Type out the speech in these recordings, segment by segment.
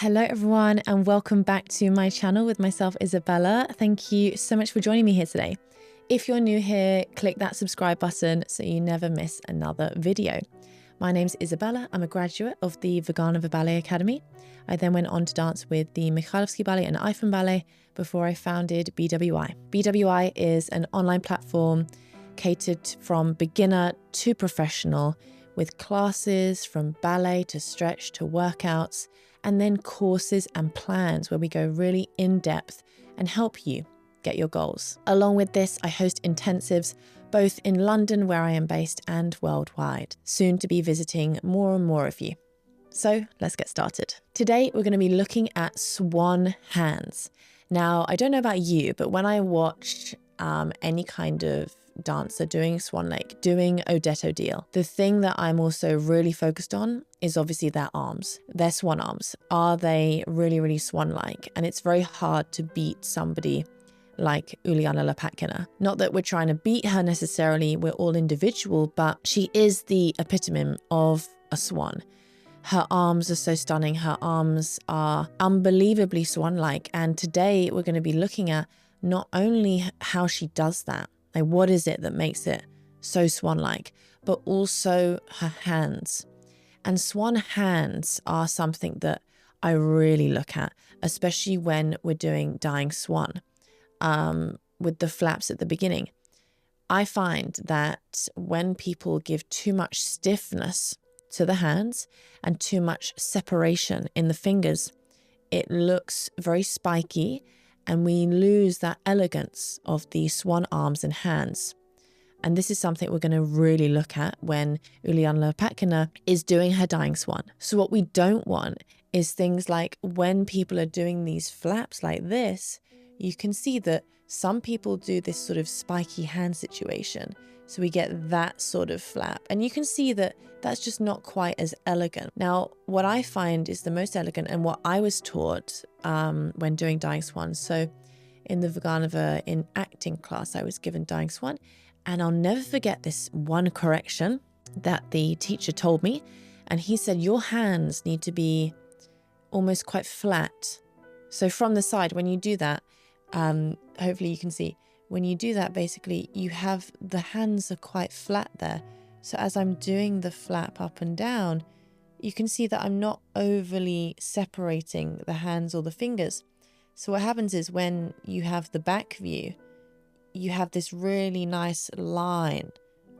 Hello everyone and welcome back to my channel with myself, Isabella. Thank you so much for joining me here today. If you're new here, click that subscribe button so you never miss another video. My name's Isabella. I'm a graduate of the Ballet Academy. I then went on to dance with the Mikhailovsky Ballet and Eiffen Ballet before I founded BWI. BWI is an online platform catered from beginner to professional, with classes from ballet to stretch to workouts, and then courses and plans where we go really in depth and help you get your goals. Along with this, I host intensives both in London, where I am based, and worldwide, soon to be visiting more and more of you. So let's get started. Today, we're going to be looking at swan hands. Now, I don't know about you, but when I watch any kind of dancer doing Swan Lake, doing Odettes deal, the thing that I'm also really focused on is obviously their arms, their swan arms. Are they really, really swan-like? And it's very hard to beat somebody like Uliana Lopatkina. Not that we're trying to beat her necessarily, we're all individual, but she is the epitome of a swan. Her arms are so stunning. Her arms are unbelievably swan-like. And today we're going to be looking at not only how she does that, like what is it that makes it so swan-like, but also her hands. And swan hands are something that I really look at, especially when we're doing dying swan, with the flaps at the beginning. I find that when people give too much stiffness to the hands and too much separation in the fingers, it looks very spiky, and we lose that elegance of the swan arms and hands. And this is something we're going to really look at when Uliana Lopatkina is doing her dying swan. So what we don't want is things like when people are doing these flaps like this, you can see that some people do this sort of spiky hand situation. So we get that sort of flap. And you can see that that's just not quite as elegant. Now, what I find is the most elegant, and what I was taught when doing dying swans. So in the Vaganova in acting class, I was given dying swan. And I'll never forget this one correction that the teacher told me. And he said, your hands need to be almost quite flat. So from the side, when you do that, hopefully you can see, when you do that, basically you have the hands are quite flat there. So as I'm doing the flap up and down, you can see that I'm not overly separating the hands or the fingers. So what happens is when you have the back view, you have this really nice line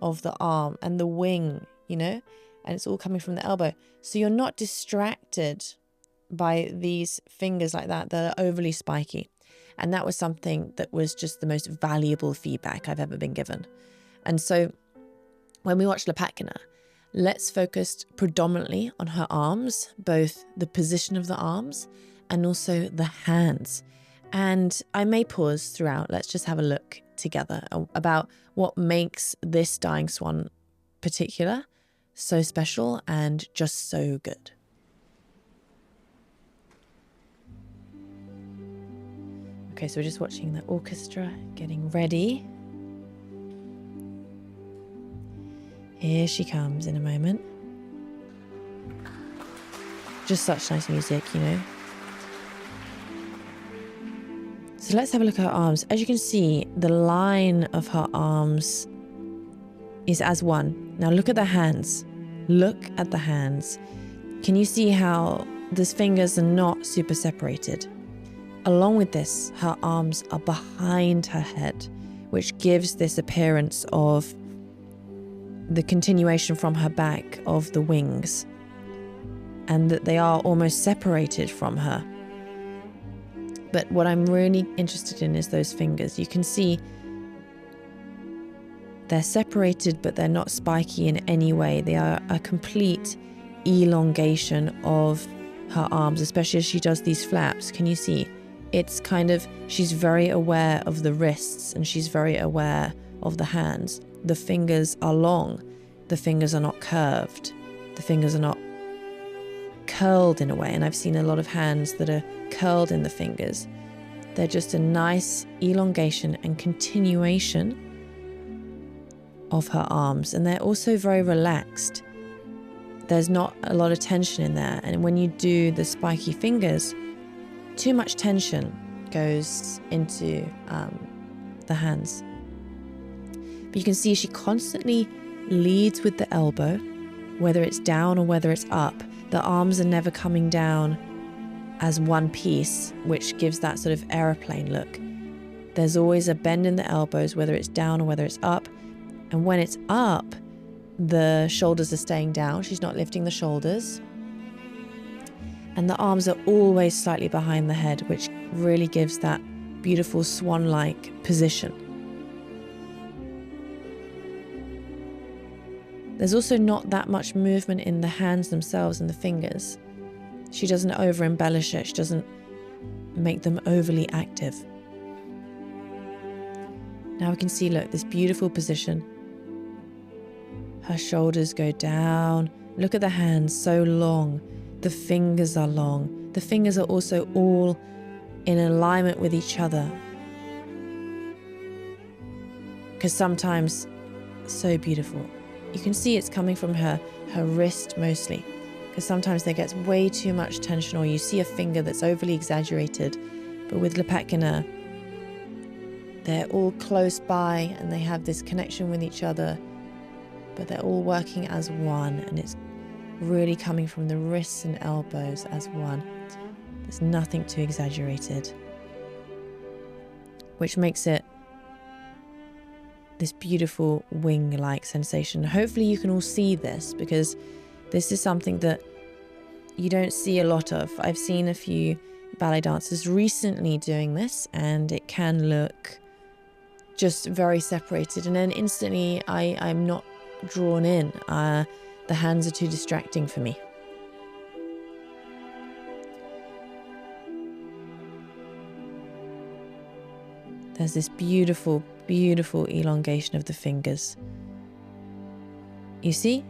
of the arm and the wing, you know, and it's all coming from the elbow. So you're not distracted by these fingers like that are overly spiky. And that was something that was just the most valuable feedback I've ever been given. And so when we watch Lopatkina, let's focus predominantly on her arms, both the position of the arms and also the hands. And I may pause throughout. Let's just have a look together about what makes this dying swan particular, so special, and just so good. Okay, so we're just watching the orchestra getting ready. Here she comes in a moment. Just such nice music, you know. So let's have a look at her arms. As you can see, the line of her arms is as one. Now look at the hands. Look at the hands. Can you see how these fingers are not super separated? Along with this, her arms are behind her head, which gives this appearance of the continuation from her back of the wings, and that they are almost separated from her. But what I'm really interested in is those fingers. You can see they're separated, but they're not spiky in any way. They are a complete elongation of her arms, especially as she does these flaps. Can you see? It's kind of, she's very aware of the wrists and she's very aware of the hands. The fingers are long. The fingers are not curved. The fingers are not curled in a way. And I've seen a lot of hands that are curled in the fingers. They're just a nice elongation and continuation of her arms. And they're also very relaxed. there's not a lot of tension in there. And when you do the spiky fingers, too much tension goes into the hands. But you can see she constantly leads with the elbow, whether it's down or whether it's up. The arms are never coming down as one piece, which gives that sort of aeroplane look. There's always a bend in the elbows, whether it's down or whether it's up. And when it's up, the shoulders are staying down. She's not lifting the shoulders. And the arms are always slightly behind the head, which really gives that beautiful swan-like position. There's also not that much movement in the hands themselves and the fingers. She doesn't over-embellish it. She doesn't make them overly active. Now we can see, look, this beautiful position. Her shoulders go down. Look at the hands, so long. The fingers are long. The fingers are also all in alignment with each other. Because sometimes, so beautiful. You can see it's coming from her wrist mostly. Because sometimes there gets way too much tension, or you see a finger that's overly exaggerated. But with Lopatkina, they're all close by and they have this connection with each other, but they're all working as one, and it's really coming from the wrists and elbows as one. There's nothing too exaggerated, which makes it this beautiful wing-like sensation. Hopefully you can all see this, because this is something that you don't see a lot of. I've seen a few ballet dancers recently doing this, and it can look just very separated, and then instantly I'm not drawn in. The hands are too distracting for me. There's this beautiful, beautiful elongation of the fingers. You see?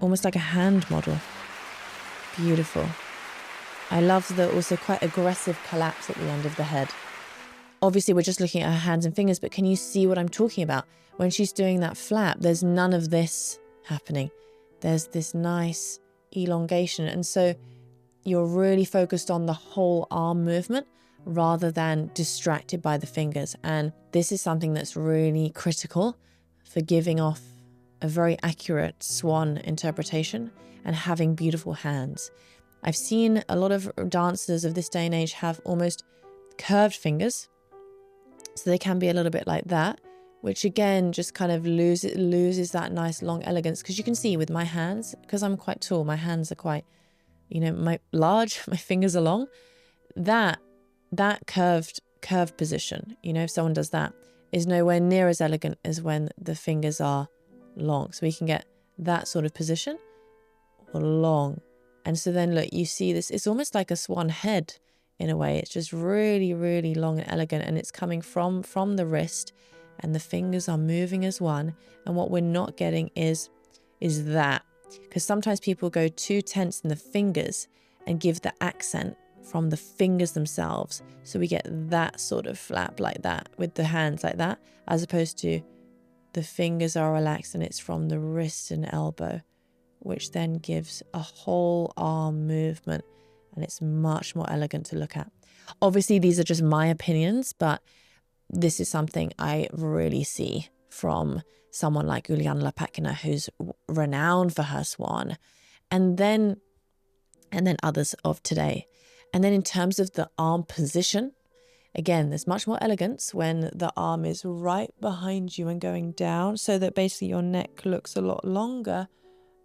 Almost like a hand model. Beautiful. I love the also quite aggressive collapse at the end of the head. Obviously, we're just looking at her hands and fingers, but can you see what I'm talking about? When she's doing that flap, there's none of this happening. There's this nice elongation. And so you're really focused on the whole arm movement rather than distracted by the fingers. And this is something that's really critical for giving off a very accurate swan interpretation and having beautiful hands. I've seen a lot of dancers of this day and age have almost curved fingers. So they can be a little bit like that, which again just kind of loses that nice long elegance. Because you can see with my hands, because I'm quite tall, my hands are quite, my fingers are long. That curved position, if someone does that, is nowhere near as elegant as when the fingers are long. So we can get that sort of position or long. And so then look, you see this, it's almost like a swan head in a way. It's just really, really long and elegant, and it's coming from the wrist, and the fingers are moving as one. And what we're not getting is that, because sometimes people go too tense in the fingers and give the accent from the fingers themselves. So we get that sort of flap like that with the hands like that, as opposed to the fingers are relaxed and it's from the wrist and elbow, which then gives a whole arm movement, and it's much more elegant to look at. Obviously, these are just my opinions, but this is something I really see from someone like Lopatkina, who's renowned for her swan, and then others of today. And then in terms of the arm position, again, there's much more elegance when the arm is right behind you and going down, so that basically your neck looks a lot longer,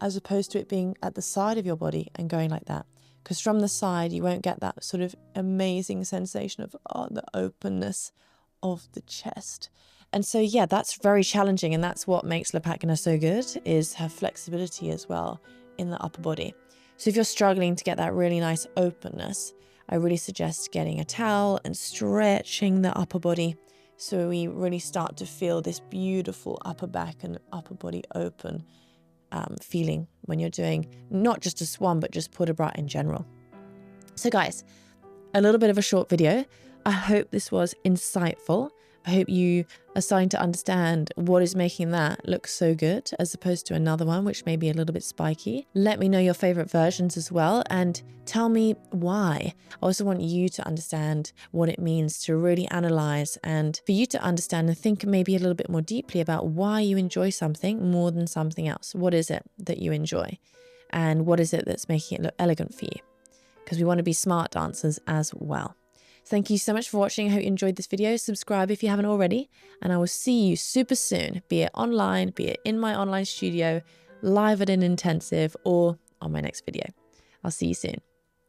as opposed to it being at the side of your body and going like that. Because from the side, you won't get that sort of amazing sensation of the openness of the chest. And so, yeah, that's very challenging. And that's what makes Lopatkina so good, is her flexibility as well in the upper body. So if you're struggling to get that really nice openness, I really suggest getting a towel and stretching the upper body, so we really start to feel this beautiful upper back and upper body open feeling when you're doing not just a swan, but just port de bras in general. So guys, a little bit of a short video. I hope this was insightful. I hope you are starting to understand what is making that look so good as opposed to another one, which may be a little bit spiky. Let me know your favorite versions as well and tell me why. I also want you to understand what it means to really analyze and for you to understand and think maybe a little bit more deeply about why you enjoy something more than something else. What is it that you enjoy? And what is it that's making it look elegant for you? Because we want to be smart dancers as well. Thank you so much for watching. I hope you enjoyed this video. Subscribe if you haven't already, and I will see you super soon, be it online, be it in my online studio, live at an intensive, or on my next video. I'll see you soon.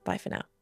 Bye for now.